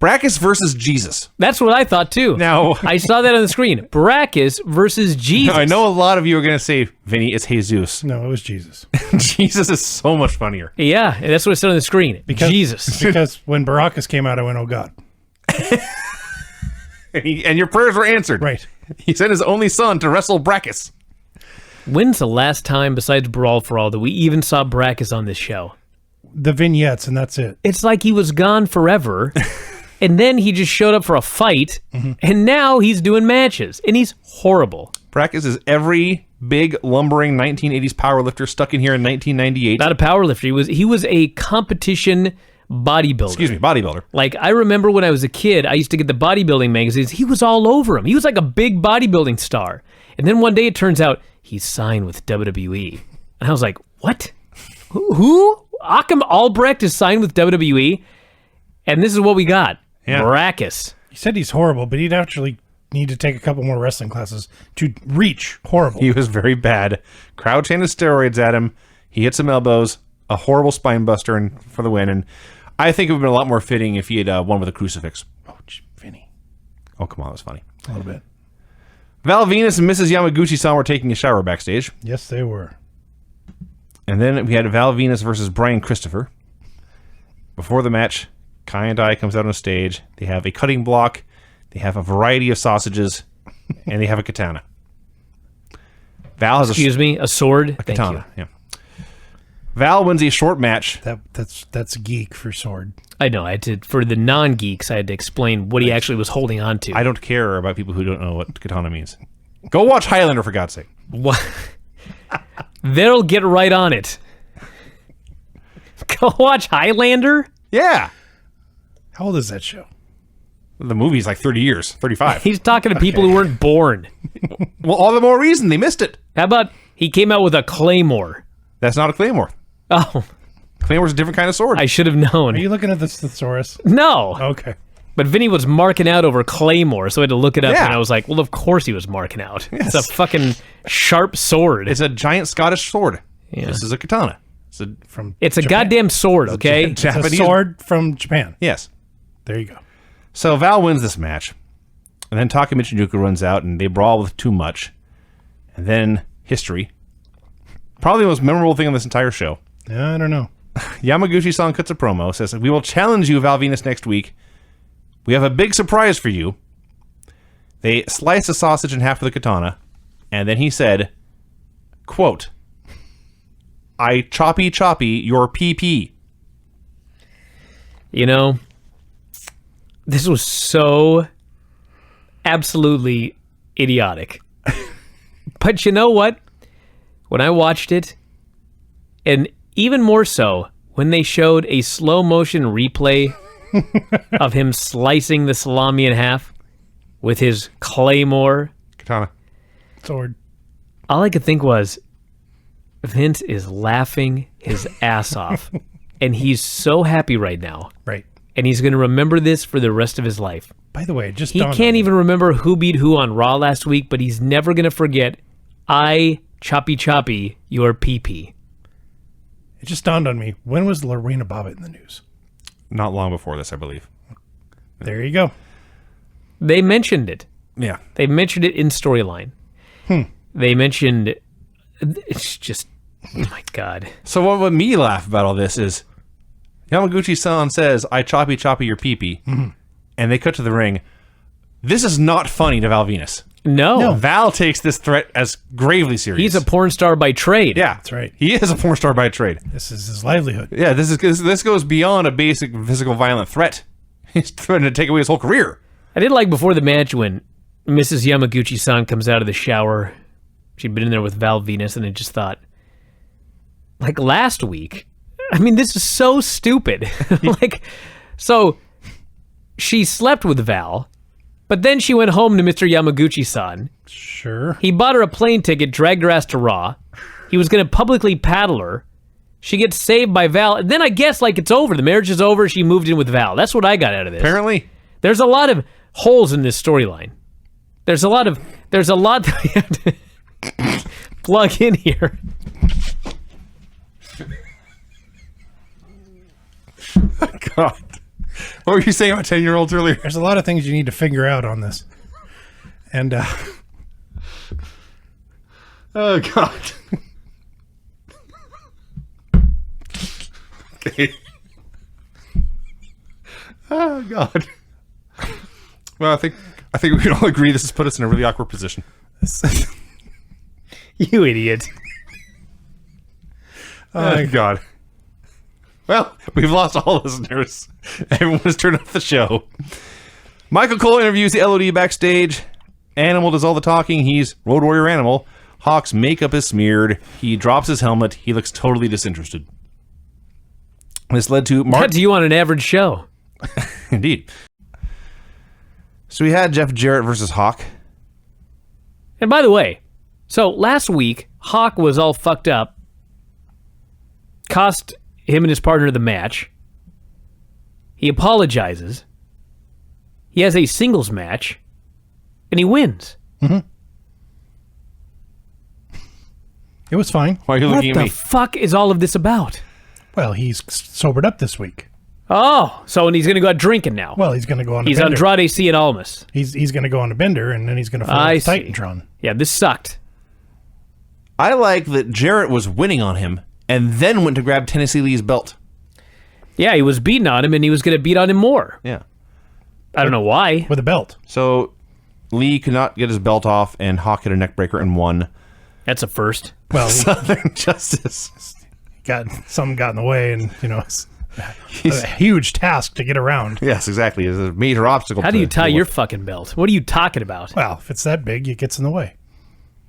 Brackus versus Jesus. That's what I thought, too. Now, I saw that on the screen. Brackus versus Jesus. I know a lot of you are going to say, Vinny, it's Jesus. No, it was Jesus. Jesus is so much funnier. Yeah, that's what it said on the screen. Jesus. Because when Baracus came out, I went, oh, God. And your prayers were answered. Right. He sent his only son to wrestle Brackus. When's the last time, besides Brawl for All, that we even saw Brackus on this show? The vignettes, and that's it. It's like he was gone forever, and then he just showed up for a fight, and now he's doing matches, and he's horrible. Brackus is every big, lumbering 1980s powerlifter stuck in here in 1998. Not a powerlifter. He was a competition bodybuilder. Excuse me, bodybuilder. Like, I remember when I was a kid, I used to get the bodybuilding magazines. He was all over them. He was like a big bodybuilding star. And then one day it turns out he's signed with WWE. And I was like, what? Who? Akam Albrecht is signed with WWE? And this is what we got. Yeah. Brackus. He said he's horrible, but he'd actually need to take a couple more wrestling classes to reach horrible. He was very bad. Crouch handed steroids at him. He hit some elbows. A horrible spine buster for the win. And I think it would have been a lot more fitting if he had won with a crucifix. Oh, Vinny. Oh, come on. That was funny. A little bit. Val Venis and Mrs. Yamaguchi-San were taking a shower backstage. Yes, they were. And then we had Val Venis versus Bryan Christopher. Before the match, Kai En Tai comes out on stage. They have a cutting block. They have a variety of sausages. And they have a katana. Val has a sword. A katana, yeah. Val wins a short match. That's geek for sword. I know. For the non-geeks, I had to explain what he actually was holding on to. I don't care about people who don't know what katana means. Go watch Highlander, for God's sake. What? They'll get right on it. Go watch Highlander? Yeah. How old is that show? The movie's like 30 years, 35. He's talking to people who weren't born. Well, all the more reason they missed it. How about he came out with a claymore? That's not a claymore. Oh. Claymore's a different kind of sword. I should have known. Are you looking at the thesaurus? No. Okay. But Vinny was marking out over claymore, so I had to look it up, Yeah. and I was like, well, of course he was marking out. Yes. It's a fucking sharp sword. It's a giant Scottish sword. Yeah. This is a katana. It's a goddamn sword, okay? It's a sword from Japan. Yes. There you go. So Val wins this match. And then Taka Michinoku runs out, and they brawl with too much. And then history. Probably the most memorable thing on this entire show. Yeah, I don't know. Yamaguchi-san cuts a promo, says, we will challenge you, Val Venis, next week. We have a big surprise for you. They slice a sausage in half with a katana, and then he said, quote, I choppy your PP. You know, this was so absolutely idiotic. But you know what? When I watched it, and even more so, when they showed a slow motion replay of him slicing the salami in half with his claymore. Katana. Sword. All I could think was, Vince is laughing his ass off. And he's so happy right now. Right. And he's going to remember this for the rest of his life. By the way, just he can't even remember who beat who on Raw last week, but he's never going to forget, I choppy your pee-pee. It just dawned on me. When was Lorena Bobbitt in the news? Not long before this, I believe. There you go. They mentioned it. Yeah. They mentioned it in storyline. They mentioned... It's just... Oh, my God. So what made me laugh about all this is Yamaguchi-san says, I choppy your pee-pee. Mm-hmm. And they cut to the ring. This is not funny to Val Venis. No. Val takes this threat as gravely serious. He's a porn star by trade. Yeah. That's right. He is a porn star by trade. This is his livelihood. Yeah, this goes beyond a basic physical violent threat. He's threatening to take away his whole career. I did like before the match when Mrs. Yamaguchi-san comes out of the shower. She'd been in there with Val Venis, and I just thought, like last week, I mean, this is so stupid. So she slept with Val, but then she went home to Mr. Yamaguchi-san. Sure. He bought her a plane ticket, dragged her ass to Raw. He was going to publicly paddle her. She gets saved by Val, and then I guess like it's over. The marriage is over. She moved in with Val. That's what I got out of this. Apparently. There's a lot of holes in this storyline. There's a lot that we have to plug in here. God. What were you saying about 10-year-olds earlier? There's a lot of things you need to figure out on this. And, Oh, God. Okay. Oh, God. Well, I think we can all agree this has put us in a really awkward position. You idiot. Oh, God. Well, we've lost all listeners. Everyone has turned off the show. Michael Cole interviews the LOD backstage. Animal does all the talking. He's Road Warrior Animal. Hawk's makeup is smeared. He drops his helmet. He looks totally disinterested. This led to What do you on an average show? Indeed. So we had Jeff Jarrett versus Hawk. And by the way, so last week, Hawk was all fucked up. Cost him and his partner the match. He apologizes. He has a singles match. And he wins. Mm-hmm. It was fine. Why are you What looking at the me? fuck is all of this about? Well, he's sobered up this week. Oh, so and he's going to go out drinking now. Well, he's going to go on a He's bender. Andrade C. and Almas. He's going to go on a bender, and then he's going to follow I see. Titantron. Yeah, this sucked. I like that Jarrett was winning on him and then went to grab Tennessee Lee's belt. Yeah, he was beating on him, and he was going to beat on him more. Yeah. I don't know why. With a belt. So Lee could not get his belt off, and Hawk hit a neck breaker and won. That's a first. Well, he Southern Justice. something got in the way, and, it's a huge task to get around. Yes, exactly. It's a major obstacle. How do to you tie deal your with. fucking belt? What are you talking about? Well, if it's that big, it gets in the way.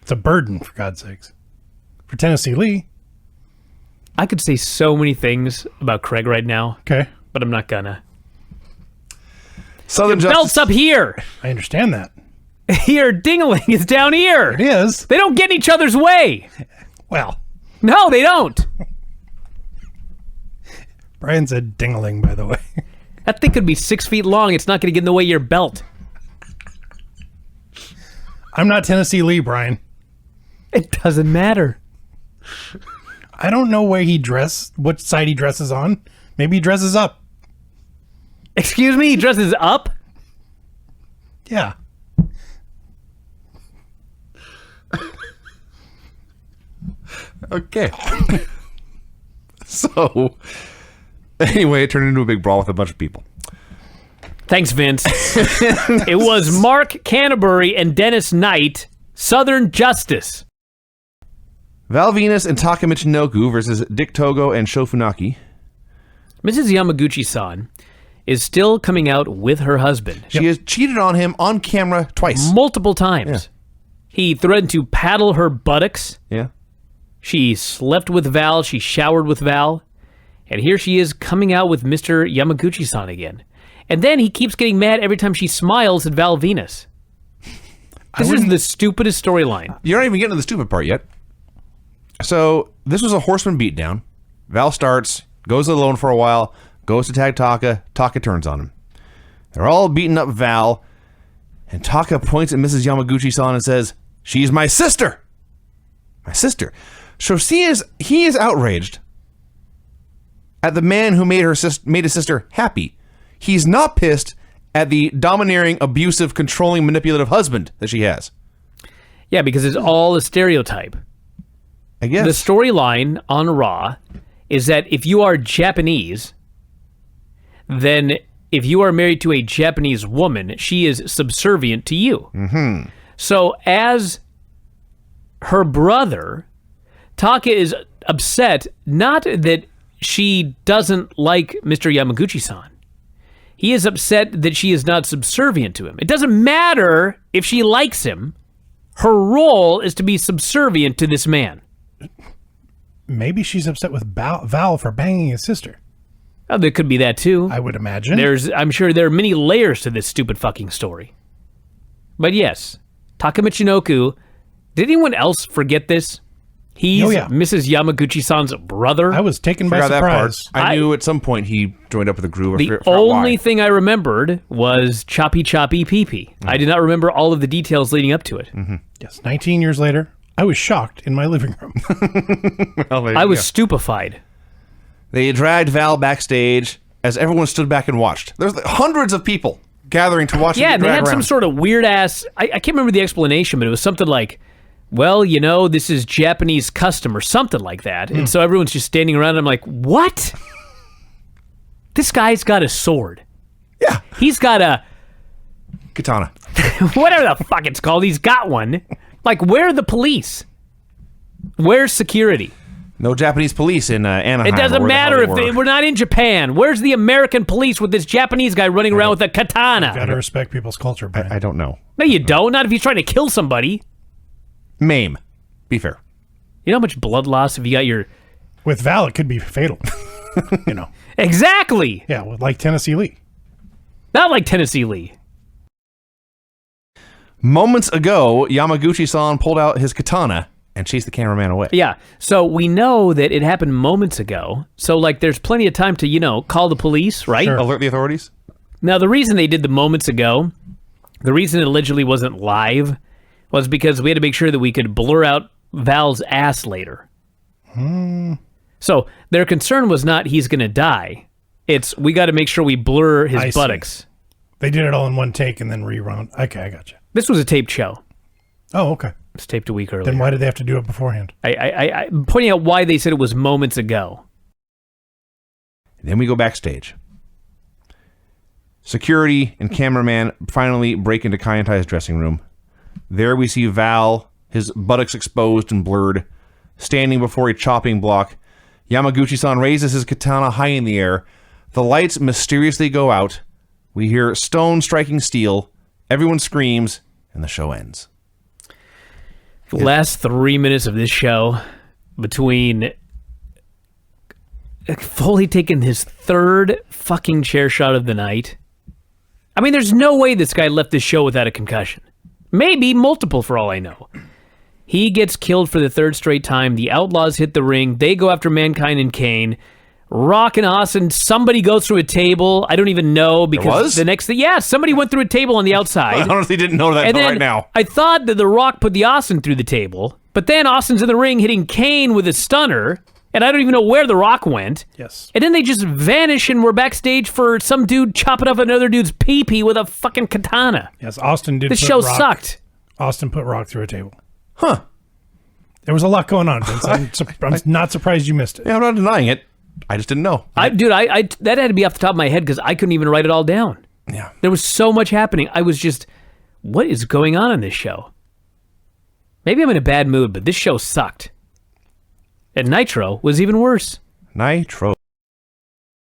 It's a burden, for God's sakes. For Tennessee Lee, I could say so many things about Craig right now, okay, but I'm not gonna. Southern Belt's Justice? up here. I understand that. Here, dingling is down here. It is. They don't get in each other's way. Well, No, they don't. Bryan said dingling, by the way. That thing could be 6 feet long. It's not going to get in the way of your belt. I'm not Tennessee Lee, Bryan. It doesn't matter. I don't know what side he dresses on. Maybe he dresses up. Excuse me? He dresses up? Yeah. Okay. So, anyway, it turned into a big brawl with a bunch of people. Thanks, Vince. It was Mark Canterbury and Dennis Knight, Southern Justice. Val Venis and Taka Michinoku versus Dick Togo and Shofunaki. Mrs. Yamaguchi-San is still coming out with her husband. She has cheated on him on camera twice. Multiple times. Yeah. He threatened to paddle her buttocks. Yeah. She slept with Val. She showered with Val. And here she is coming out with Mr. Yamaguchi-san again. And then he keeps getting mad every time she smiles at Val Venis. This is the stupidest storyline. You're not even getting to the stupid part yet. So, this was a horseman beatdown. Val starts, goes alone for a while, goes to tag Taka. Taka turns on him. They're all beating up Val. And Taka points at Mrs. Yamaguchi-san and says, "She's my sister." My sister. So he is outraged at the man who made his sister happy. He's not pissed at the domineering, abusive, controlling, manipulative husband that she has. Yeah, because it's all a stereotype. I guess. The storyline on Raw is that if you are Japanese, then if you are married to a Japanese woman, she is subservient to you. Mm-hmm. So as her brother, Taka is upset, not that she doesn't like Mr. Yamaguchi-san. He is upset that she is not subservient to him. It doesn't matter if she likes him. Her role is to be subservient to this man. Maybe she's upset with Val for banging his sister. Oh, there could be that too. I would imagine. I'm sure there are many layers to this stupid fucking story. But yes, Taka Michinoku, did anyone else forget this? He's Mrs. Yamaguchi-san's brother. I was taken by Forgot that part. surprise. I knew at some point he joined up with a groove. The only thing I remembered was Choppy Choppy Pee Pee. I did not remember all of the details leading up to it. Mm-hmm. Yes, 19 years later, I was shocked in my living room. I was stupefied. They dragged Val backstage. as everyone stood back and watched. There's hundreds of people gathering to watch. Yeah, him and they had drag some around. sort of weird ass. I can't remember the explanation, but it was something like, well, this is Japanese custom or something like that. And so everyone's just standing around and I'm like, what? This guy's got a sword. Yeah. He's got a, Katana. whatever the fuck it's called, he's got one. Like, where are the police? Where's security? No Japanese police in Anaheim. It doesn't or where the hell matter they if were. we're not in Japan. Where's the American police with this Japanese guy running around with a katana? Gotta respect people's culture, Brian. I don't know. No, you don't. Not if he's trying to kill somebody. Maim. Be fair. You know how much blood loss if you got your... With Val, it could be fatal. Exactly. Yeah, like Tennessee Lee. Not like Tennessee Lee. Moments ago, Yamaguchi-san pulled out his katana and chased the cameraman away. Yeah, so we know that it happened moments ago. So, there's plenty of time to, call the police, right? Sure. Alert the authorities? Now, the reason they did the moments ago, the reason it allegedly wasn't live, was because we had to make sure that we could blur out Val's ass later. So, their concern was not he's going to die. It's we got to make sure we blur his I see. buttocks. They did it all in one take and then rerun. Okay, I got you. This was a taped show. Oh, okay. It was taped a week earlier. Then why did they have to do it beforehand? I'm pointing out why they said it was moments ago. Then we go backstage. Security and cameraman finally break into Kai En Tai's dressing room. There we see Val, his buttocks exposed and blurred, standing before a chopping block. Yamaguchi-san raises his katana high in the air. The lights mysteriously go out. We hear stone striking steel. Everyone screams, and the show ends. The last 3 minutes of this show, between Foley taking his third fucking chair shot of the night. I mean, there's no way this guy left this show without a concussion. Maybe multiple for all I know. He gets killed for the third straight time. The Outlaws hit the ring. They go after Mankind and Kane. Rock and Austin, somebody goes through a table. I don't even know because was? the next thing, yeah, somebody went through a table on the outside. I honestly didn't know that And until then right now. I thought that The Rock put the Austin through the table, but then Austin's in the ring hitting Kane with a stunner, and I don't even know where The Rock went. Yes. And then they just vanish, and we're backstage for some dude chopping up another dude's pee-pee with a fucking katana. Yes, Austin did. This put show Rock, Sucked. Austin put Rock through a table. Huh. There was a lot going on, Vince. I'm not surprised you missed it. Yeah, I'm not denying it. I just didn't know. I that had to be off the top of my head because I couldn't even write it all down. Yeah. There was so much happening. I was just, what is going on in this show? Maybe I'm in a bad mood, but this show sucked. And Nitro was even worse. Nitro.